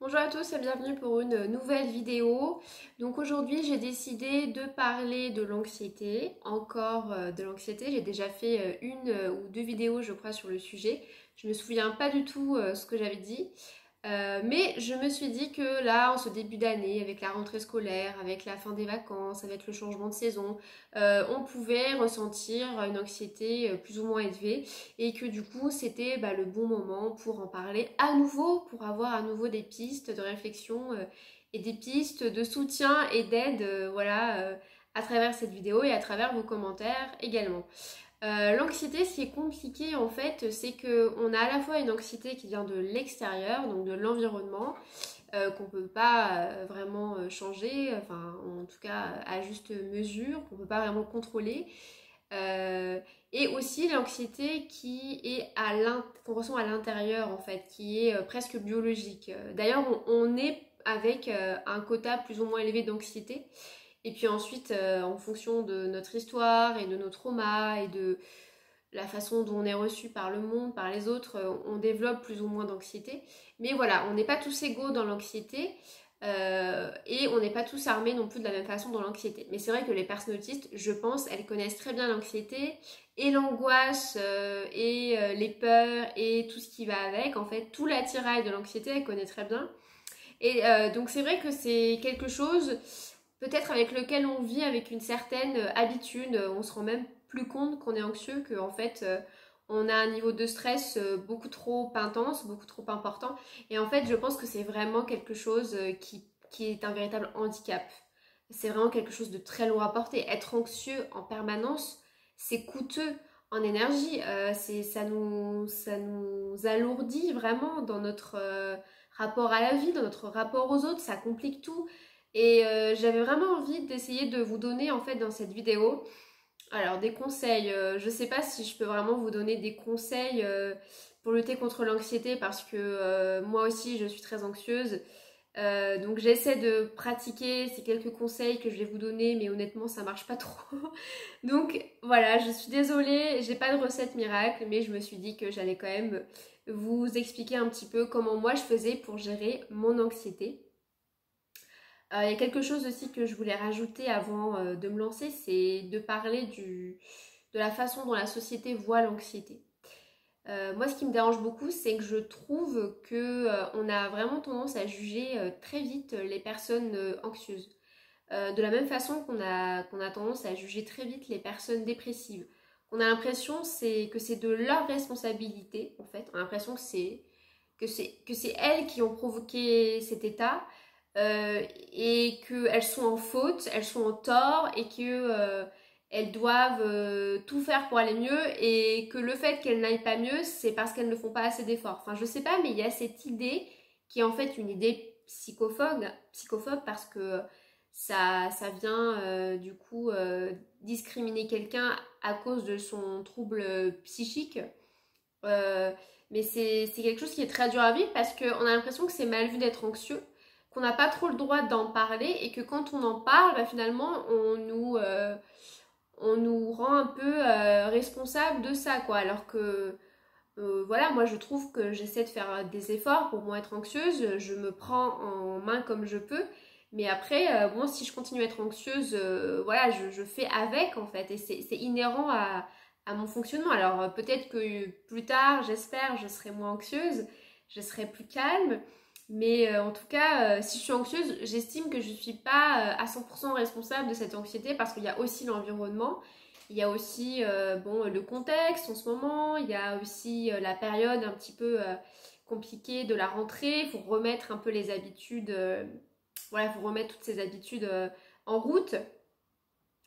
Bonjour à tous et bienvenue pour une nouvelle vidéo. Donc aujourd'hui j'ai décidé de parler de l'anxiété, encore de l'anxiété. J'ai déjà fait une ou deux vidéos je crois sur le sujet. Je me souviens pas du tout ce que j'avais dit. Mais je me suis dit que là, en ce début d'année, avec la rentrée scolaire, avec la fin des vacances, avec le changement de saison, on pouvait ressentir une anxiété plus ou moins élevée et que du coup, c'était le bon moment pour en parler à nouveau, pour avoir à nouveau des pistes de réflexion et des pistes de soutien et d'aide, à travers cette vidéo et à travers vos commentaires également. L'anxiété, ce qui est compliqué en fait, c'est qu'on a à la fois une anxiété qui vient de l'extérieur, donc de l'environnement, qu'on ne peut pas vraiment changer, enfin en tout cas à juste mesure, qu'on ne peut pas vraiment contrôler. Euh, et aussi l'anxiété qu'on ressent à l'intérieur en fait, qui est presque biologique. D'ailleurs, on est avec un quota plus ou moins élevé d'anxiété. Et puis ensuite, en fonction de notre histoire et de nos traumas et de la façon dont on est reçu par le monde, par les autres, on développe plus ou moins d'anxiété. Mais voilà, on n'est pas tous égaux dans l'anxiété. Et on n'est pas tous armés non plus de la même façon dans l'anxiété. Mais c'est vrai que les personnes autistes, je pense, elles connaissent très bien l'anxiété et l'angoisse et les peurs et tout ce qui va avec. En fait, tout l'attirail de l'anxiété, elles connaissent très bien. Et donc c'est vrai que c'est quelque chose peut-être avec lequel on vit avec une certaine habitude. On se rend même plus compte qu'on est anxieux, qu'en fait on a un niveau de stress beaucoup trop intense, beaucoup trop important. Et en fait je pense que c'est vraiment quelque chose qui est un véritable handicap. C'est vraiment quelque chose de très lourd à porter. Être anxieux en permanence, c'est coûteux en énergie. Ça nous alourdit vraiment dans notre rapport à la vie, dans notre rapport aux autres. Ça complique tout. Et j'avais vraiment envie d'essayer de vous donner en fait dans cette vidéo, alors des conseils, je sais pas si je peux vraiment vous donner des conseils pour lutter contre l'anxiété parce que moi aussi je suis très anxieuse. Donc j'essaie de pratiquer ces quelques conseils que je vais vous donner, mais honnêtement ça marche pas trop. Donc voilà, je suis désolée, j'ai pas de recette miracle, mais je me suis dit que j'allais quand même vous expliquer un petit peu comment moi je faisais pour gérer mon anxiété. Il y a quelque chose aussi que je voulais rajouter avant de me lancer, c'est de parler de la façon dont la société voit l'anxiété. Moi, ce qui me dérange beaucoup, c'est que je trouve que on a vraiment tendance à juger très vite les personnes anxieuses. De la même façon qu'on a tendance à juger très vite les personnes dépressives. On a l'impression que c'est de leur responsabilité, en fait. On a l'impression que c'est elles qui ont provoqué cet état et qu'elles sont en faute, elles sont en tort et que elles doivent tout faire pour aller mieux et que le fait qu'elles n'aillent pas mieux, c'est parce qu'elles ne font pas assez d'efforts. Enfin, je sais pas, mais il y a cette idée qui est en fait une idée psychophobe parce que ça vient du coup discriminer quelqu'un à cause de son trouble psychique. Euh, mais c'est quelque chose qui est très dur à vivre parce qu'on a l'impression que c'est mal vu d'être anxieux, qu'on n'a pas trop le droit d'en parler et que quand on en parle, finalement, on nous rend un peu responsable de ça, quoi. Alors que, voilà, moi je trouve que j'essaie de faire des efforts pour moins être anxieuse, je me prends en main comme je peux. Mais après, bon, si je continue à être anxieuse, voilà, je fais avec en fait. Et c'est inhérent à mon fonctionnement. Alors peut-être que plus tard, j'espère, je serai moins anxieuse, je serai plus calme. Mais en tout cas, si je suis anxieuse, j'estime que je ne suis pas à 100% responsable de cette anxiété parce qu'il y a aussi l'environnement, il y a aussi bon, le contexte en ce moment, il y a aussi la période un petit peu compliquée de la rentrée, il faut remettre un peu les habitudes, voilà, il faut remettre toutes ces habitudes en route.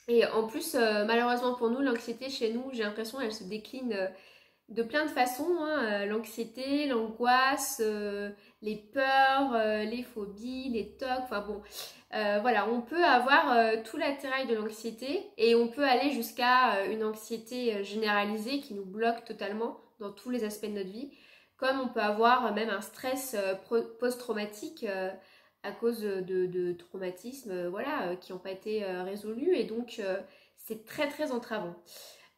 Et en plus, malheureusement pour nous, l'anxiété chez nous, j'ai l'impression elle se décline de plein de façons, hein, l'anxiété, l'angoisse, les peurs, les phobies, les tocs, enfin bon, voilà, on peut avoir tout l'attirail de l'anxiété et on peut aller jusqu'à une anxiété généralisée qui nous bloque totalement dans tous les aspects de notre vie, comme on peut avoir même un stress post-traumatique à cause de traumatismes voilà, qui n'ont pas été résolus et donc c'est très très entravant.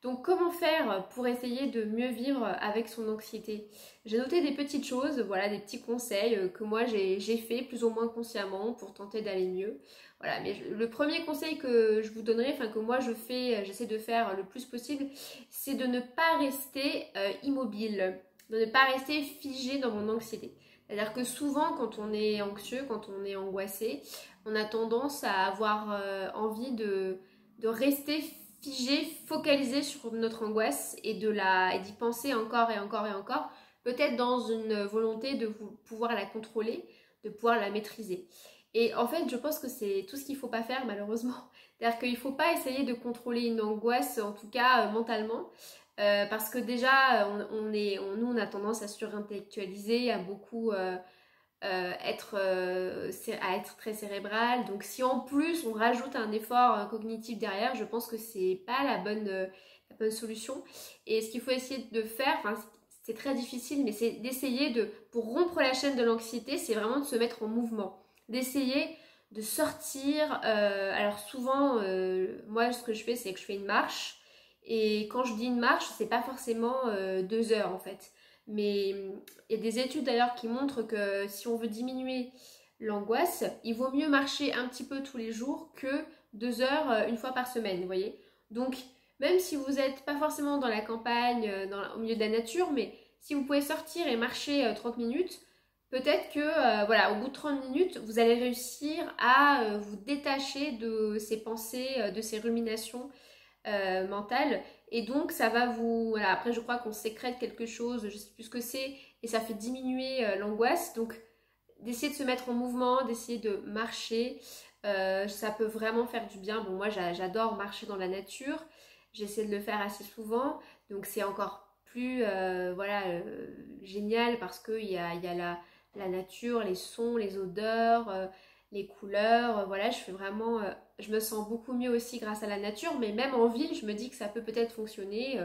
Donc comment faire pour essayer de mieux vivre avec son anxiété? J'ai noté des petites choses, voilà, des petits conseils que moi j'ai fait plus ou moins consciemment pour tenter d'aller mieux. Voilà, mais le premier conseil que je vous donnerai, enfin que moi j'essaie de faire le plus possible, c'est de ne pas rester immobile, de ne pas rester figé dans mon anxiété. C'est-à-dire que souvent quand on est anxieux, quand on est angoissé, on a tendance à avoir envie de rester figé, focalisé sur notre angoisse et d'y penser encore et encore et encore, peut-être dans une volonté de pouvoir la contrôler, de pouvoir la maîtriser. Et en fait, je pense que c'est tout ce qu'il ne faut pas faire malheureusement. C'est-à-dire qu'il ne faut pas essayer de contrôler une angoisse, en tout cas mentalement, parce que déjà, nous, on a tendance à surintellectualiser, à beaucoup à être très cérébral. Donc si en plus on rajoute un effort cognitif derrière, je pense que c'est pas la bonne solution. Et ce qu'il faut essayer de faire, enfin c'est très difficile, mais c'est d'essayer pour rompre la chaîne de l'anxiété, c'est vraiment de se mettre en mouvement, d'essayer de sortir. Alors souvent, moi ce que je fais, c'est que je fais une marche. Et quand je dis une marche, c'est pas forcément 2 heures en fait. Mais il y a des études d'ailleurs qui montrent que si on veut diminuer l'angoisse, il vaut mieux marcher un petit peu tous les jours que 2 heures une fois par semaine, vous voyez. Donc, même si vous n'êtes pas forcément dans la campagne, au milieu de la nature, mais si vous pouvez sortir et marcher 30 minutes, peut-être que voilà, au bout de 30 minutes, vous allez réussir à vous détacher de ces pensées, de ces ruminations mentales. Et donc ça va vous... Voilà, après je crois qu'on sécrète quelque chose, je sais plus ce que c'est, et ça fait diminuer l'angoisse. Donc d'essayer de se mettre en mouvement, d'essayer de marcher, ça peut vraiment faire du bien. Bon, moi j'adore marcher dans la nature, j'essaie de le faire assez souvent, donc c'est encore plus génial parce qu'il y a la nature, les sons, les odeurs, les couleurs, voilà, je me sens beaucoup mieux aussi grâce à la nature, mais même en ville, je me dis que ça peut peut-être fonctionner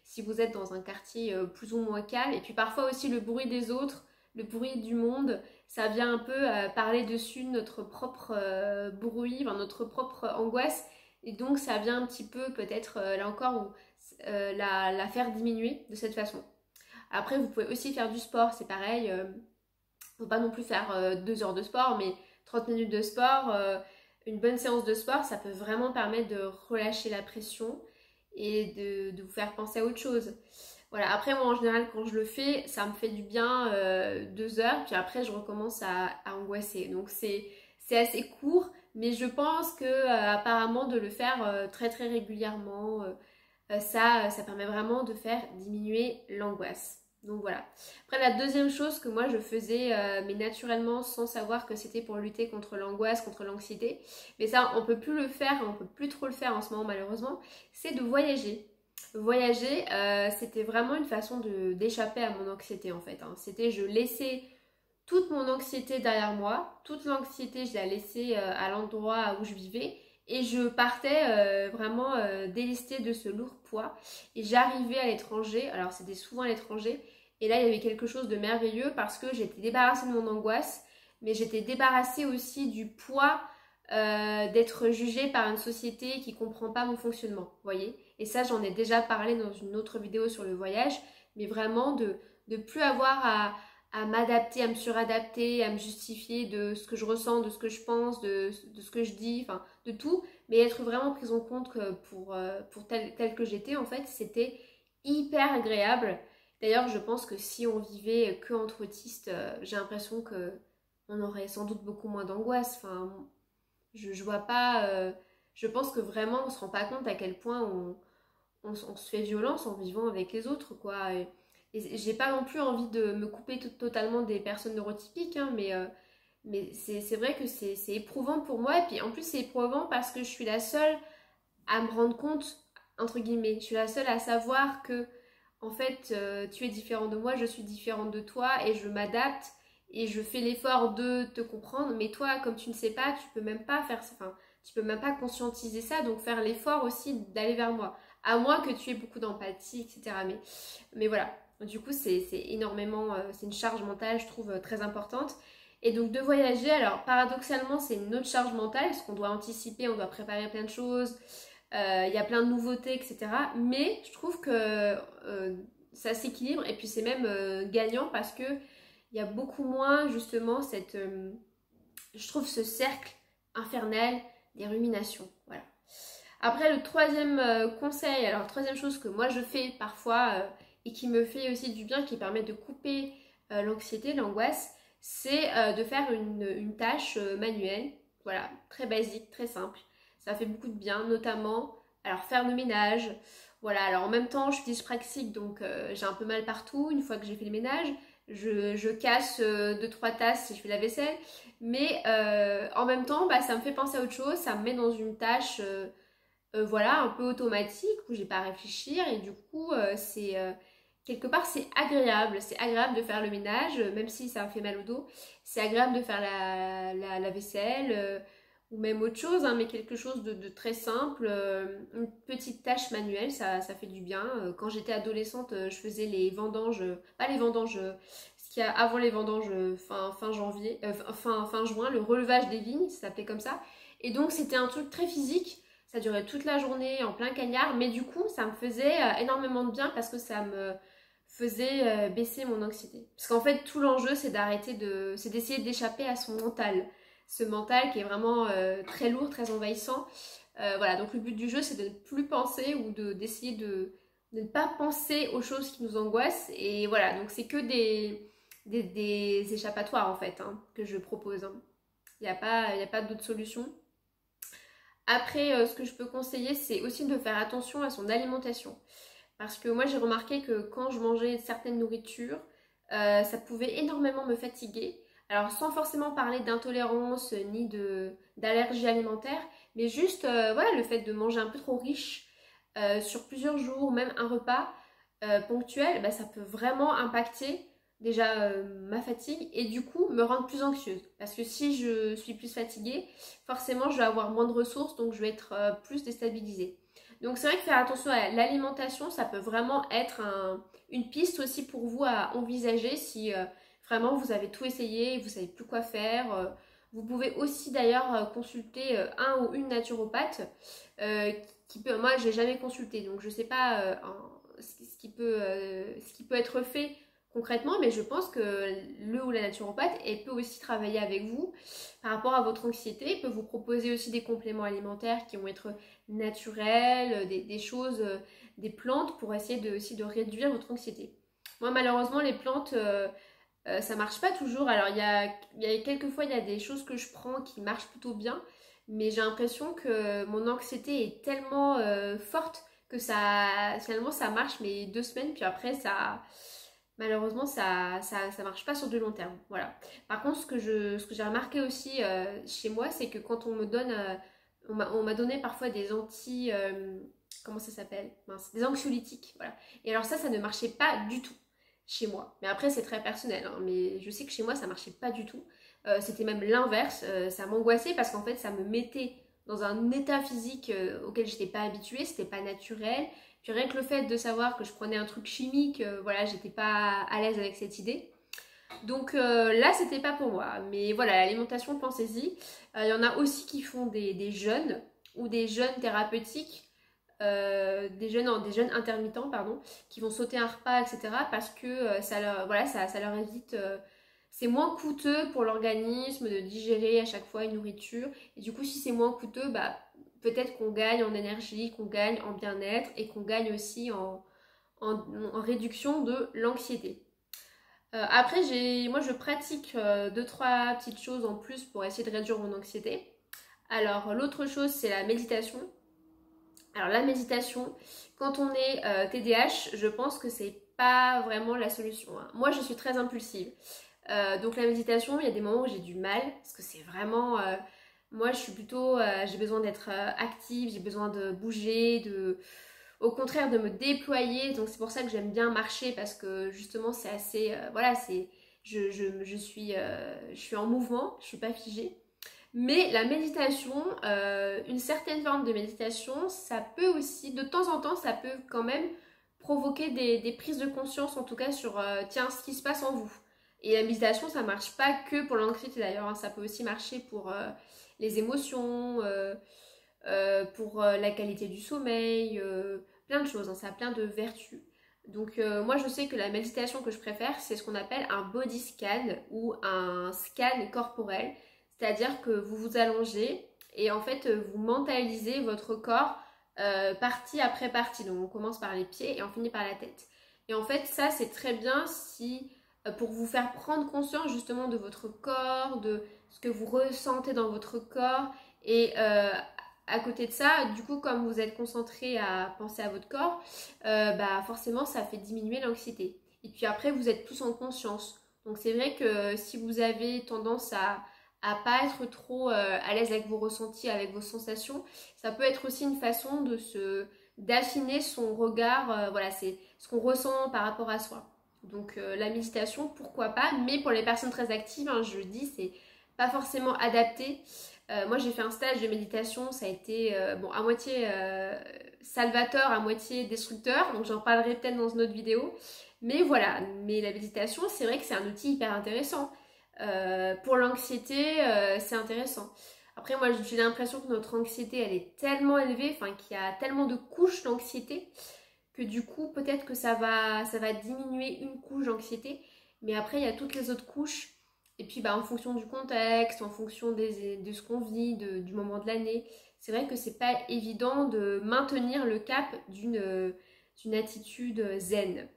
si vous êtes dans un quartier plus ou moins calme. Et puis parfois aussi le bruit des autres, le bruit du monde, ça vient un peu parler dessus notre propre bruit, enfin, notre propre angoisse. Et donc ça vient un petit peu peut-être là encore la faire diminuer de cette façon. Après, vous pouvez aussi faire du sport, c'est pareil. Faut pas non plus faire 2 heures de sport, mais 30 minutes de sport, une bonne séance de sport, ça peut vraiment permettre de relâcher la pression et de vous faire penser à autre chose. Voilà, après moi en général quand je le fais, ça me fait du bien 2 heures, puis après je recommence à angoisser. Donc c'est assez court, mais je pense que apparemment de le faire très très régulièrement, ça permet vraiment de faire diminuer l'angoisse. Donc voilà. Après la deuxième chose que moi je faisais, mais naturellement sans savoir que c'était pour lutter contre l'angoisse, contre l'anxiété, mais ça on peut plus le faire, on peut plus trop le faire en ce moment malheureusement, c'est de voyager. Voyager, c'était vraiment une façon d'échapper à mon anxiété en fait. Hein. C'était je laissais toute mon anxiété derrière moi, toute l'anxiété je la laissais à l'endroit où je vivais et je partais vraiment délestée de ce lourd poids et j'arrivais à l'étranger, alors c'était souvent à l'étranger et là il y avait quelque chose de merveilleux parce que j'étais débarrassée de mon angoisse mais j'étais débarrassée aussi du poids d'être jugée par une société qui comprend pas mon fonctionnement, vous voyez. Et ça j'en ai déjà parlé dans une autre vidéo sur le voyage, mais vraiment de plus avoir à m'adapter, à me suradapter, à me justifier de ce que je ressens, de ce que je pense, de ce que je dis, enfin de tout, mais être vraiment prise en compte que pour tel que j'étais en fait, c'était hyper agréable. D'ailleurs, je pense que si on vivait que entre autistes, j'ai l'impression que on aurait sans doute beaucoup moins d'angoisse. Enfin, je vois pas. Je pense que vraiment, on se rend pas compte à quel point on se fait violence en vivant avec les autres, quoi. Et j'ai pas non plus envie de me couper totalement des personnes neurotypiques, hein, mais c'est vrai que c'est éprouvant pour moi. Et puis en plus, c'est éprouvant parce que je suis la seule à me rendre compte, entre guillemets, je suis la seule à savoir que, en fait, tu es différent de moi, je suis différente de toi et je m'adapte et je fais l'effort de te comprendre. Mais toi, comme tu ne sais pas, tu peux même pas faire ça, enfin, tu peux même pas conscientiser ça, donc faire l'effort aussi d'aller vers moi. À moins que tu aies beaucoup d'empathie, etc. Mais voilà. Du coup, c'est énormément, c'est une charge mentale, je trouve, très importante. Et donc de voyager, alors paradoxalement, c'est une autre charge mentale, parce qu'on doit anticiper, on doit préparer plein de choses. Il y a plein de nouveautés, etc. Mais je trouve que ça s'équilibre et puis c'est même gagnant parce que il y a beaucoup moins justement je trouve ce cercle infernal des ruminations. Voilà. Après le troisième conseil, alors la troisième chose que moi je fais parfois et qui me fait aussi du bien, qui permet de couper l'anxiété, l'angoisse, c'est de faire une tâche manuelle, voilà, très basique, très simple. Ça fait beaucoup de bien, notamment, alors faire le ménage, voilà, alors en même temps je suis dyspraxique donc j'ai un peu mal partout, une fois que j'ai fait le ménage, je casse 2-3 tasses si je fais la vaisselle, mais en même temps bah, ça me fait penser à autre chose, ça me met dans une tâche voilà, un peu automatique où j'ai pas à réfléchir et du coup quelque part c'est agréable de faire le ménage même si ça me fait mal au dos, c'est agréable de faire la vaisselle ou même autre chose hein, mais quelque chose de très simple, une petite tâche manuelle, ça fait du bien. Quand j'étais adolescente je faisais les vendanges, pas les vendanges, ce qu'il y a avant les vendanges fin janvier, fin juin, le relevage des vignes, ça s'appelait comme ça et donc c'était un truc très physique. Ça durait toute la journée en plein cagnard, mais du coup, ça me faisait énormément de bien parce que ça me faisait baisser mon anxiété. Parce qu'en fait, tout l'enjeu, c'est d'essayer d'échapper à son mental. Ce mental qui est vraiment très lourd, très envahissant. Voilà, donc le but du jeu, c'est de ne plus penser ou d'essayer de ne pas penser aux choses qui nous angoissent. Et voilà, donc c'est que des échappatoires en fait hein, que je propose. Hein. Il n'y a pas d'autre solution. Après, ce que je peux conseiller, c'est aussi de faire attention à son alimentation. Parce que moi, j'ai remarqué que quand je mangeais certaines nourritures, ça pouvait énormément me fatiguer. Alors, sans forcément parler d'intolérance ni d'allergie alimentaire, mais juste voilà, le fait de manger un peu trop riche sur plusieurs jours, même un repas ponctuel, bah, ça peut vraiment impacter déjà ma fatigue et du coup me rendre plus anxieuse. Parce que si je suis plus fatiguée, forcément je vais avoir moins de ressources, donc je vais être plus déstabilisée. Donc c'est vrai que faire attention à l'alimentation, ça peut vraiment être une piste aussi pour vous à envisager si vraiment vous avez tout essayé et vous savez plus quoi faire. Vous pouvez aussi d'ailleurs consulter un ou une naturopathe qui peut, moi j'ai jamais consulté donc je sais pas ce qui peut être fait concrètement, mais je pense que le ou la naturopathe, elle peut aussi travailler avec vous par rapport à votre anxiété, elle peut vous proposer aussi des compléments alimentaires qui vont être naturels, des choses, des plantes pour essayer aussi de réduire votre anxiété. Moi malheureusement les plantes, ça marche pas toujours. Alors il y a quelques fois il y a des choses que je prends qui marchent plutôt bien, mais j'ai l'impression que mon anxiété est tellement forte que finalement ça marche mais 2 semaines puis après malheureusement ça marche pas sur du long terme. Voilà. Par contre ce que j'ai remarqué aussi chez moi c'est que quand on me donne on m'a donné parfois des comment ça s'appelle? Mince, des anxiolytiques, voilà. Et alors ça ne marchait pas du tout chez moi. Mais après c'est très personnel, hein, mais je sais que chez moi ça marchait pas du tout. C'était même l'inverse, ça m'angoissait parce qu'en fait ça me mettait dans un état physique auquel j'étais pas habituée, c'était pas naturel. Puis rien que le fait de savoir que je prenais un truc chimique, voilà, j'étais pas à l'aise avec cette idée. Donc là, c'était pas pour moi. Mais voilà, l'alimentation, pensez-y. Il y en a aussi qui font des jeûnes ou des jeûnes thérapeutiques, des jeûnes intermittents, pardon, qui vont sauter un repas, etc. Parce que voilà, ça leur évite. C'est moins coûteux pour l'organisme de digérer à chaque fois une nourriture. Et du coup, si c'est moins coûteux, bah, peut-être qu'on gagne en énergie, qu'on gagne en bien-être et qu'on gagne aussi en réduction de l'anxiété. Après, moi je pratique 2-3 petites choses en plus pour essayer de réduire mon anxiété. Alors, l'autre chose, c'est la méditation. Alors, la méditation, quand on est TDAH, je pense que c'est pas vraiment la solution. Hein. Moi, je suis très impulsive. Donc, la méditation, il y a des moments où j'ai du mal parce que c'est vraiment. Moi, je suis plutôt. J'ai besoin d'être active, j'ai besoin de bouger, au contraire de me déployer. Donc c'est pour ça que j'aime bien marcher parce que justement c'est assez voilà, c'est je suis en mouvement, je suis pas figée. Mais la méditation, une certaine forme de méditation, ça peut aussi de temps en temps ça peut quand même provoquer des prises de conscience en tout cas sur tiens ce qui se passe en vous. Et la méditation ça marche pas que pour l'anxiété d'ailleurs, hein, ça peut aussi marcher pour les émotions, pour la qualité du sommeil, plein de choses, hein, ça a plein de vertus. Donc moi je sais que la méditation que je préfère, c'est ce qu'on appelle un body scan ou un scan corporel. C'est-à-dire que vous vous allongez et en fait vous mentalisez votre corps partie après partie. Donc on commence par les pieds et on finit par la tête. Et en fait ça c'est très bien si pour vous faire prendre conscience justement de votre corps, de ce que vous ressentez dans votre corps. Et à côté de ça, du coup, comme vous êtes concentré à penser à votre corps, bah forcément, ça fait diminuer l'anxiété. Et puis après, vous êtes tous en conscience. Donc c'est vrai que si vous avez tendance à pas être trop à l'aise avec vos ressentis, avec vos sensations, ça peut être aussi une façon d'affiner son regard. Voilà, c'est ce qu'on ressent par rapport à soi. Donc la méditation, pourquoi pas, mais pour les personnes très actives, hein, je le dis, c'est pas forcément adapté. Moi j'ai fait un stage de méditation, ça a été bon, à moitié salvateur, à moitié destructeur, donc j'en parlerai peut-être dans une autre vidéo. Mais voilà, mais la méditation, c'est vrai que c'est un outil hyper intéressant. Pour l'anxiété, c'est intéressant. Après moi j'ai l'impression que notre anxiété elle est tellement élevée, enfin qu'il y a tellement de couches d'anxiété, que du coup peut-être que ça va diminuer une couche d'anxiété, mais après il y a toutes les autres couches. Et puis bah, en fonction du contexte, en fonction de ce qu'on vit, du moment de l'année, c'est vrai que c'est pas évident de maintenir le cap d'une attitude zen.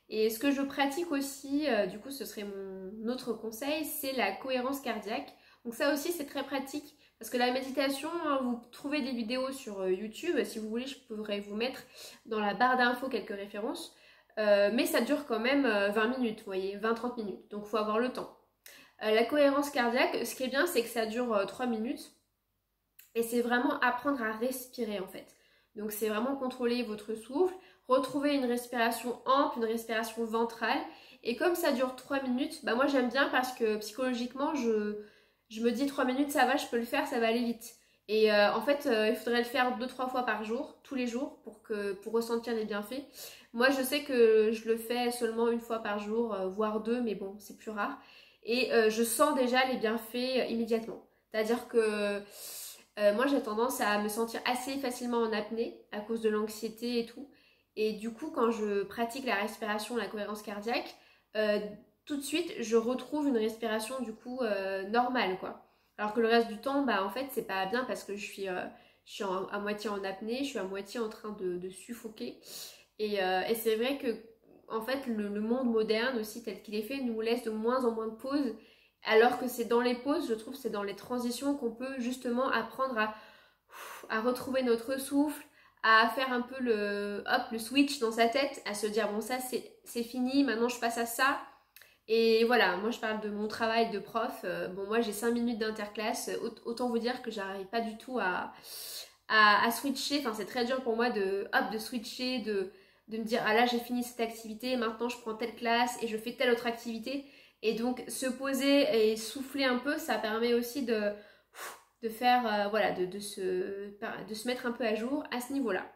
Et ce que je pratique aussi, du coup ce serait mon autre conseil, c'est la cohérence cardiaque. Donc ça aussi c'est très pratique parce que la méditation, hein, vous trouvez des vidéos sur YouTube, si vous voulez je pourrais vous mettre dans la barre d'infos quelques références. Mais ça dure quand même 20 minutes, vous voyez, 20-30 minutes, donc il faut avoir le temps. La cohérence cardiaque, ce qui est bien, c'est que ça dure 3 minutes et c'est vraiment apprendre à respirer en fait. Donc c'est vraiment contrôler votre souffle, retrouver une respiration ample, une respiration ventrale. Et comme ça dure 3 minutes, bah moi j'aime bien parce que psychologiquement je me dis 3 minutes ça va, je peux le faire, ça va aller vite. Et en fait il faudrait le faire 2-3 fois par jour, tous les jours, pour ressentir les bienfaits. Moi je sais que je le fais seulement une fois par jour, voire deux, mais bon c'est plus rare. Et je sens déjà les bienfaits immédiatement. C'est-à-dire que moi j'ai tendance à me sentir assez facilement en apnée à cause de l'anxiété et tout. Et du coup quand je pratique la respiration, la cohérence cardiaque, tout de suite je retrouve une respiration du coup normale quoi. Alors que le reste du temps, bah en fait c'est pas bien parce que je suis à moitié en apnée, je suis à moitié en train de suffoquer. Et c'est vrai que en fait, le monde moderne aussi tel qu'il est fait nous laisse de moins en moins de pauses, alors que c'est dans les pauses, je trouve, c'est dans les transitions qu'on peut justement apprendre à retrouver notre souffle, à faire un peu le switch dans sa tête, à se dire bon ça c'est fini, maintenant je passe à ça. Et voilà, moi je parle de mon travail de prof, bon moi j'ai 5 minutes d'interclasse, autant vous dire que j'arrive pas du tout à switcher, enfin c'est très dur pour moi de switcher, de me dire ah là j'ai fini cette activité, maintenant je prends telle classe et je fais telle autre activité. Et donc se poser et souffler un peu, ça permet aussi de faire, voilà, de se mettre un peu à jour à ce niveau-là.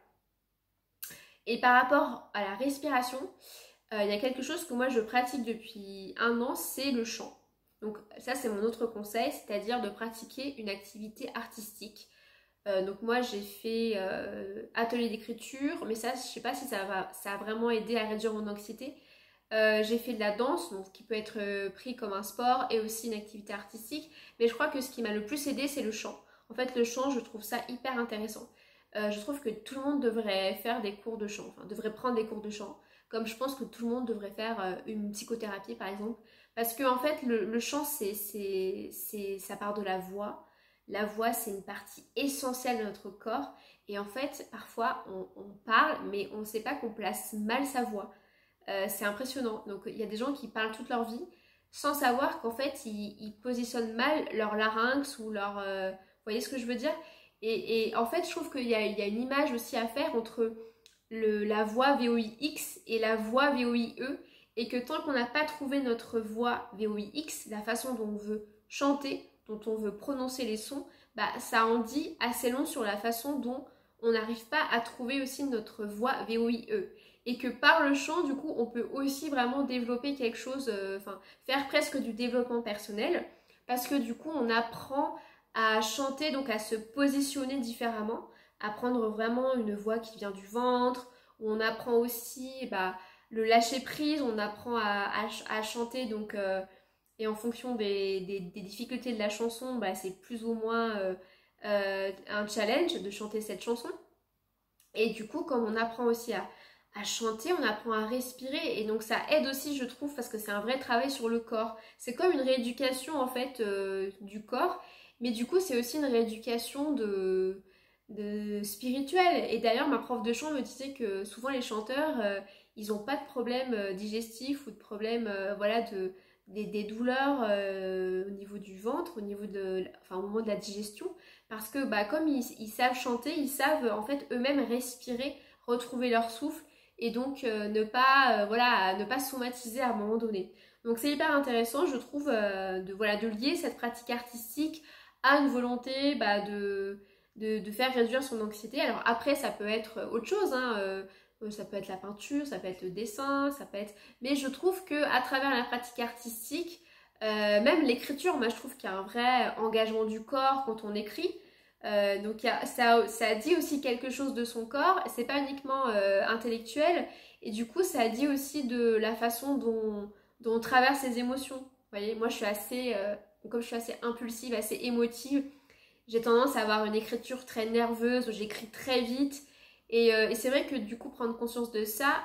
Et par rapport à la respiration, il y a quelque chose que moi je pratique depuis 1 an, c'est le chant. Donc ça c'est mon autre conseil, c'est-à-dire de pratiquer une activité artistique. Donc moi j'ai fait atelier d'écriture, mais ça je sais pas si ça a vraiment aidé à réduire mon anxiété. J'ai fait de la danse, donc qui peut être pris comme un sport et aussi une activité artistique, mais je crois que ce qui m'a le plus aidé c'est le chant. En fait le chant je trouve ça hyper intéressant. Je trouve que tout le monde devrait faire des cours de chant, enfin devrait prendre des cours de chant, comme je pense que tout le monde devrait faire une psychothérapie par exemple, parce que en fait le chant ça part de la voix. La voix, c'est une partie essentielle de notre corps. Et en fait, parfois, on parle, mais on ne sait pas qu'on place mal sa voix. C'est impressionnant. Donc, il y a des gens qui parlent toute leur vie sans savoir qu'en fait, ils positionnent mal leur larynx ou leur... vous voyez ce que je veux dire? Et en fait, je trouve qu'il y a une image aussi à faire entre la voix VOIX et la voix VOIE. Et que tant qu'on n'a pas trouvé notre voix VOIX, la façon dont on veut chanter, dont on veut prononcer les sons, bah, ça en dit assez long sur la façon dont on n'arrive pas à trouver aussi notre voix VOIE. Et que par le chant, du coup, on peut aussi vraiment développer quelque chose, faire presque du développement personnel, parce que du coup, on apprend à chanter, donc à se positionner différemment, à prendre vraiment une voix qui vient du ventre. On apprend aussi le lâcher prise, on apprend à chanter donc et en fonction des difficultés de la chanson, c'est plus ou moins un challenge de chanter cette chanson. Et du coup, comme on apprend aussi à chanter, on apprend à respirer. Et donc ça aide aussi, je trouve, parce que c'est un vrai travail sur le corps. C'est comme une rééducation en fait du corps. Mais du coup, c'est aussi une rééducation de spirituelle. Et d'ailleurs, ma prof de chant me disait que souvent les chanteurs, ils n'ont pas de problème digestif ou de problème des douleurs au niveau du ventre, au niveau au moment de la digestion, parce que comme ils savent chanter, ils savent en fait eux-mêmes respirer, retrouver leur souffle et donc ne pas somatiser à un moment donné. Donc c'est hyper intéressant, je trouve, de lier cette pratique artistique à une volonté de faire réduire son anxiété. Alors après, ça peut être autre chose, hein, ça peut être la peinture, ça peut être le dessin, ça peut être... Mais je trouve qu'à travers la pratique artistique, même l'écriture, moi je trouve qu'il y a un vrai engagement du corps quand on écrit. Donc ça dit aussi quelque chose de son corps, c'est pas uniquement intellectuel, et du coup ça dit aussi de la façon dont on traverse ses émotions. Vous voyez, moi je suis assez, comme je suis assez impulsive, assez émotive, j'ai tendance à avoir une écriture très nerveuse, où j'écris très vite, et c'est vrai que du coup prendre conscience de ça,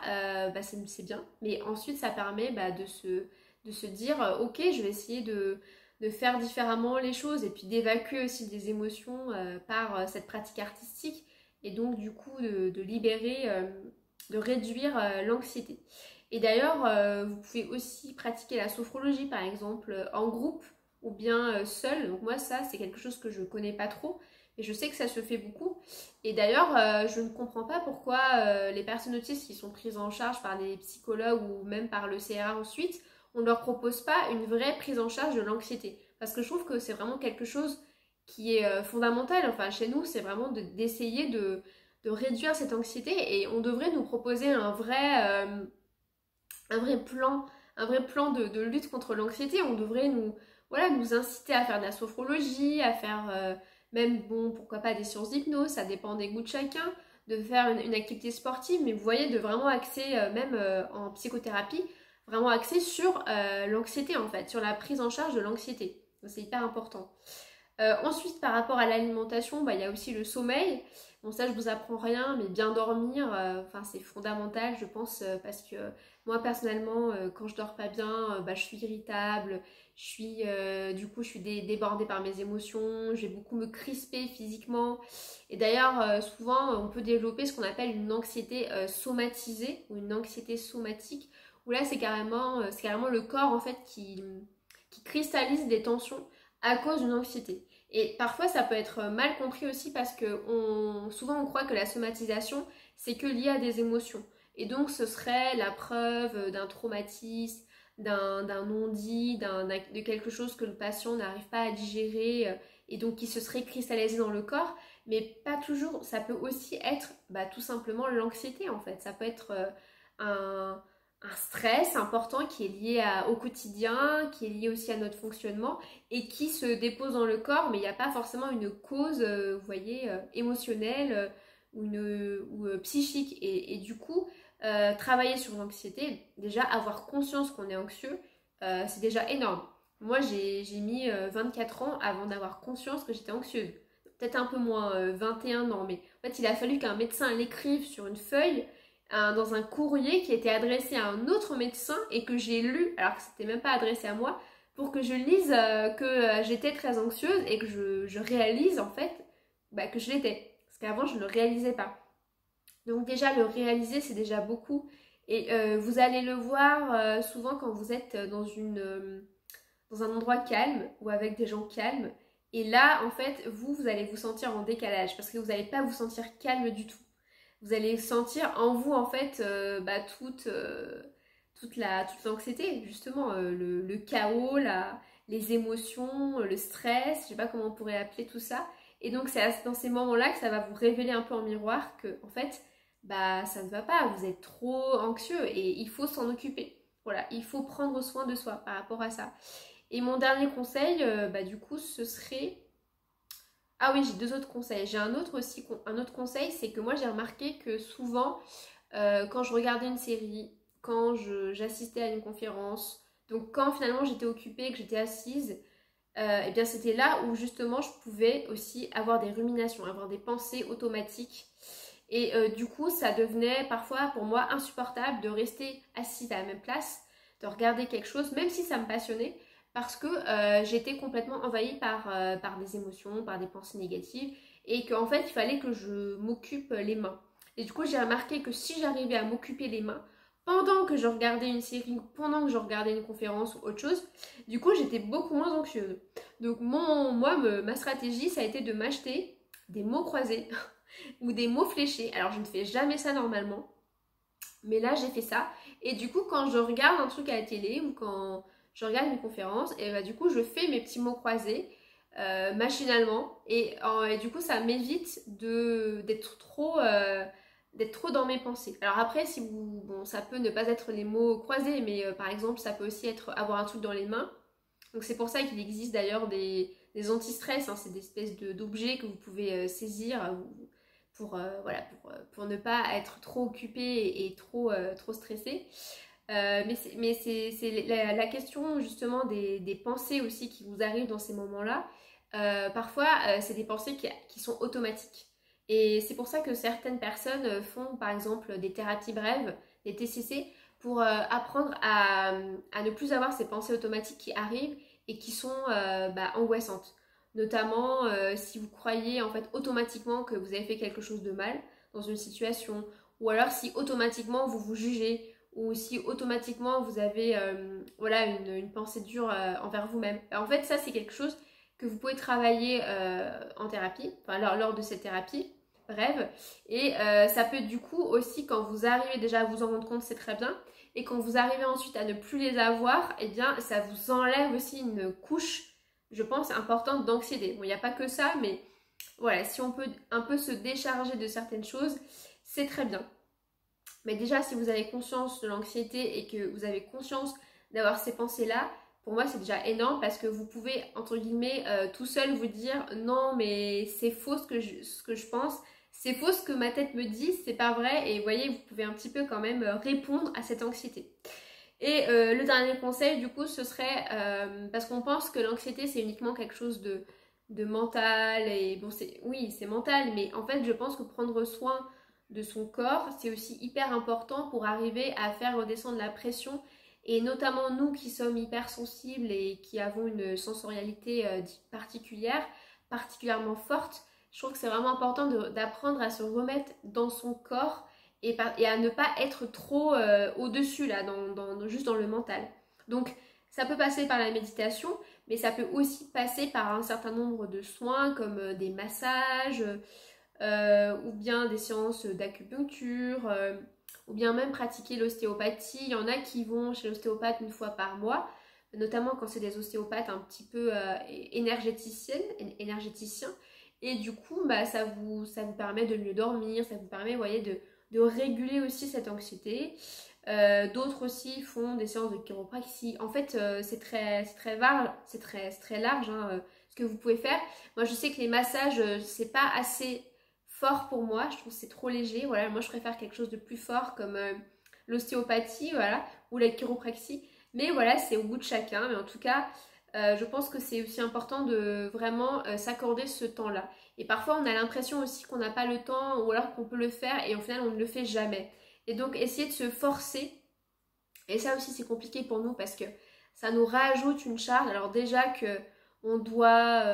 c'est bien, mais ensuite ça permet de se dire, ok, je vais essayer de faire différemment les choses et puis d'évacuer aussi des émotions par cette pratique artistique et donc du coup de libérer, de réduire l'anxiété. Et d'ailleurs, vous pouvez aussi pratiquer la sophrologie par exemple en groupe ou bien seul. Donc moi ça c'est quelque chose que je connais pas trop, mais je sais que ça se fait beaucoup. Et d'ailleurs, je ne comprends pas pourquoi les personnes autistes qui sont prises en charge par des psychologues ou même par le CRA ensuite, on ne leur propose pas une vraie prise en charge de l'anxiété. Parce que je trouve que c'est vraiment quelque chose qui est fondamental. Enfin, chez nous, c'est vraiment d'essayer de réduire cette anxiété et on devrait nous proposer un vrai plan de lutte contre l'anxiété. On devrait nous inciter à faire de la sophrologie, à faire même, bon, pourquoi pas des séances d'hypnose, ça dépend des goûts de chacun, de faire une activité sportive, mais vous voyez, de vraiment axer, même en psychothérapie, vraiment axé sur l'anxiété en fait, sur la prise en charge de l'anxiété. C'est hyper important. Ensuite, par rapport à l'alimentation, il y a aussi le sommeil. Bon, ça, je vous apprends rien, mais bien dormir, c'est fondamental, je pense, parce que moi, personnellement, quand je dors pas bien, je suis irritable, je suis débordée par mes émotions, je vais beaucoup me crisper physiquement. Et d'ailleurs, souvent, on peut développer ce qu'on appelle une anxiété somatisée ou une anxiété somatique, où là, c'est carrément le corps, en fait, qui cristallise des tensions à cause d'une anxiété. Et parfois ça peut être mal compris aussi parce que souvent on croit que la somatisation c'est que lié à des émotions. Et donc ce serait la preuve d'un traumatisme, d'un non-dit, de quelque chose que le patient n'arrive pas à digérer et donc qui se serait cristallisé dans le corps. Mais pas toujours, ça peut aussi être tout simplement l'anxiété en fait. Ça peut être un stress important qui est lié au quotidien, qui est lié aussi à notre fonctionnement et qui se dépose dans le corps, mais il n'y a pas forcément une cause, vous voyez, émotionnelle ou psychique. Et du coup, travailler sur l'anxiété, déjà avoir conscience qu'on est anxieux, c'est déjà énorme. Moi, j'ai mis 24 ans avant d'avoir conscience que j'étais anxieuse. Peut-être un peu moins, 21 ans, mais en fait, il a fallu qu'un médecin l'écrive sur une feuille dans un courrier qui était adressé à un autre médecin et que j'ai lu, alors que c'était même pas adressé à moi, pour que je lise que j'étais très anxieuse et que je réalise en fait que je l'étais. Parce qu'avant je ne le réalisais pas. Donc déjà le réaliser c'est déjà beaucoup. Et vous allez le voir souvent quand vous êtes dans un endroit calme ou avec des gens calmes. Et là en fait vous allez vous sentir en décalage parce que vous n'allez pas vous sentir calme du tout. Vous allez sentir en vous en fait toute l'anxiété, justement, le chaos, les émotions, le stress, je sais pas comment on pourrait appeler tout ça. Et donc c'est dans ces moments-là que ça va vous révéler un peu en miroir que en fait ça ne va pas, vous êtes trop anxieux et il faut s'en occuper. Voilà, il faut prendre soin de soi par rapport à ça. Et mon dernier conseil, du coup, ce serait Ah oui, j'ai deux autres conseils. J'ai un autre aussi, un autre conseil, c'est que moi j'ai remarqué que souvent, quand je regardais une série, quand j'assistais à une conférence, donc quand finalement j'étais occupée, que j'étais assise, et bien c'était là où justement je pouvais aussi avoir des ruminations, avoir des pensées automatiques. Et du coup, ça devenait parfois pour moi insupportable de rester assise à la même place, de regarder quelque chose, même si ça me passionnait, parce que j'étais complètement envahie par des émotions, par des pensées négatives, et qu'en fait, il fallait que je m'occupe les mains. Et du coup, j'ai remarqué que si j'arrivais à m'occuper les mains, pendant que je regardais une série, pendant que je regardais une conférence ou autre chose, du coup, j'étais beaucoup moins anxieuse. Donc, ma stratégie, ça a été de m'acheter des mots croisés ou des mots fléchés. Alors je ne fais jamais ça normalement, mais là j'ai fait ça. Et du coup quand je regarde un truc à la télé ou quand je regarde une conférence, et bah du coup je fais mes petits mots croisés machinalement et du coup ça m'évite d'être trop dans mes pensées. Alors après si vous bon ça peut ne pas être les mots croisés, mais par exemple ça peut aussi être avoir un truc dans les mains. Donc c'est pour ça qu'il existe d'ailleurs des anti-stress, hein, c'est des espèces d'objets que vous pouvez saisir pour ne pas être trop occupé et trop stressé. C'est la question justement des pensées aussi qui vous arrivent dans ces moments-là. Parfois, c'est des pensées qui sont automatiques. Et c'est pour ça que certaines personnes font par exemple des thérapies brèves, des TCC, pour apprendre à ne plus avoir ces pensées automatiques qui arrivent et qui sont angoissantes. Notamment si vous croyez en fait automatiquement que vous avez fait quelque chose de mal dans une situation, ou alors si automatiquement vous vous jugez, ou si automatiquement vous avez une pensée dure envers vous-même. En fait, ça c'est quelque chose que vous pouvez travailler en thérapie, enfin lors de cette thérapie brève. Et ça peut du coup aussi, quand vous arrivez déjà à vous en rendre compte, c'est très bien. Et quand vous arrivez ensuite à ne plus les avoir, eh bien ça vous enlève aussi une couche, je pense, importante d'anxiété. Bon, il n'y a pas que ça, mais voilà, si on peut un peu se décharger de certaines choses, c'est très bien. Mais déjà, si vous avez conscience de l'anxiété et que vous avez conscience d'avoir ces pensées-là, pour moi, c'est déjà énorme parce que vous pouvez, entre guillemets, tout seul vous dire non, mais c'est faux ce que je pense, c'est faux ce que ma tête me dit, c'est pas vrai. Et vous voyez, vous pouvez un petit peu quand même répondre à cette anxiété. Et le dernier conseil, du coup, ce serait, parce qu'on pense que l'anxiété, c'est uniquement quelque chose de mental, et bon, oui, c'est mental, mais en fait, je pense que prendre soin de son corps, c'est aussi hyper important pour arriver à faire redescendre la pression, et notamment nous qui sommes hypersensibles et qui avons une sensorialité particulière, particulièrement forte, je trouve que c'est vraiment important d'apprendre à se remettre dans son corps et à ne pas être trop au-dessus là, juste dans le mental. Donc ça peut passer par la méditation, mais ça peut aussi passer par un certain nombre de soins comme des massages ou bien des séances d'acupuncture ou bien même pratiquer l'ostéopathie. Il y en a qui vont chez l'ostéopathe une fois par mois, notamment quand c'est des ostéopathes un petit peu énergéticiens. Et du coup, ça vous permet de mieux dormir, ça vous permet, vous voyez, de réguler aussi cette anxiété. D'autres aussi font des séances de chiropraxie. En fait, c'est très large hein, ce que vous pouvez faire. Moi, je sais que les massages, c'est pas assez fort pour moi. Je trouve que c'est trop léger. Voilà, moi, je préfère quelque chose de plus fort comme l'ostéopathie, voilà, ou la chiropraxie. Mais voilà, c'est au goût de chacun. Mais en tout cas, je pense que c'est aussi important de vraiment s'accorder ce temps-là. Et parfois, on a l'impression aussi qu'on n'a pas le temps ou alors qu'on peut le faire et au final, on ne le fait jamais. Et donc, essayer de se forcer. Et ça aussi, c'est compliqué pour nous parce que ça nous rajoute une charge. Alors déjà que on doit,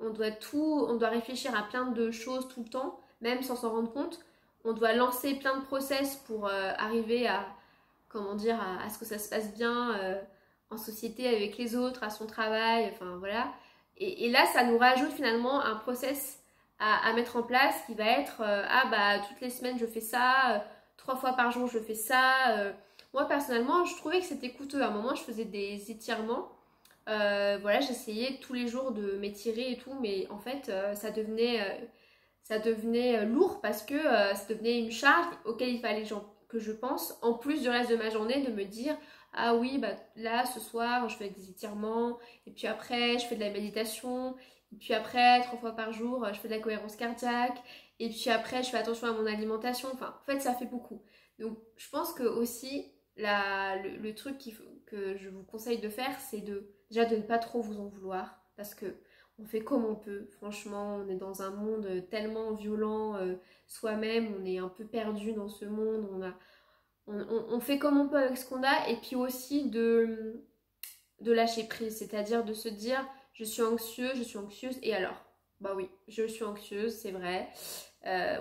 on doit réfléchir à plein de choses tout le temps, même sans s'en rendre compte. On doit lancer plein de process pour arriver à, comment dire, à ce que ça se passe bien en société avec les autres, à son travail, enfin voilà. Et là, ça nous rajoute finalement un process à mettre en place qui va être toutes les semaines je fais ça, 3 fois par jour je fais ça. Moi personnellement, je trouvais que c'était coûteux. À un moment, je faisais des étirements. Voilà, j'essayais tous les jours de m'étirer et tout, mais en fait, ça devenait lourd parce que ça devenait une charge auquel il fallait que je pense, en plus du reste de ma journée, de me dire ah oui, bah là ce soir je fais des étirements, et puis après je fais de la méditation, Puis après, 3 fois par jour, je fais de la cohérence cardiaque. Et puis après, je fais attention à mon alimentation. Enfin, en fait, ça fait beaucoup. Donc, je pense que aussi, le truc que je vous conseille de faire, c'est déjà de ne pas trop vous en vouloir. Parce que on fait comme on peut. Franchement, on est dans un monde tellement violent soi-même. On est un peu perdu dans ce monde. On fait comme on peut avec ce qu'on a. Et puis aussi de lâcher prise. C'est-à-dire de se dire, je suis anxieux, je suis anxieuse. Et alors? Bah oui, je suis anxieuse, c'est vrai.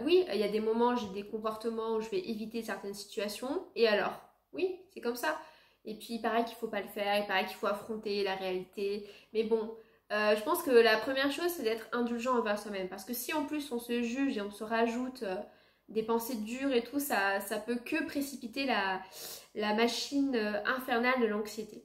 Oui, il y a des moments, j'ai des comportements où je vais éviter certaines situations. Et alors? Oui, c'est comme ça. Et puis, il paraît qu'il ne faut pas le faire, il paraît qu'il faut affronter la réalité. Mais bon, je pense que la première chose, c'est d'être indulgent envers soi-même. Parce que si en plus on se juge et on se rajoute des pensées dures et tout, ça peut que précipiter la machine infernale de l'anxiété.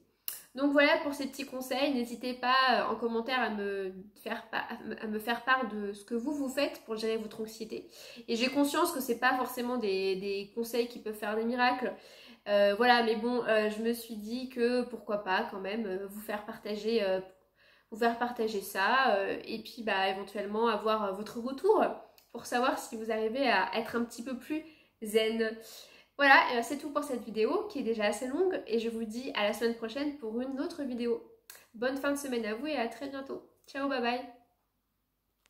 Donc voilà pour ces petits conseils. N'hésitez pas en commentaire à me faire part de ce que vous faites pour gérer votre anxiété. Et j'ai conscience que c'est pas forcément des conseils qui peuvent faire des miracles. Voilà, mais bon, je me suis dit que pourquoi pas quand même vous faire partager ça. Et puis bah éventuellement avoir votre retour pour savoir si vous arrivez à être un petit peu plus zen. Voilà, c'est tout pour cette vidéo qui est déjà assez longue et je vous dis à la semaine prochaine pour une autre vidéo. Bonne fin de semaine à vous et à très bientôt. Ciao, bye bye.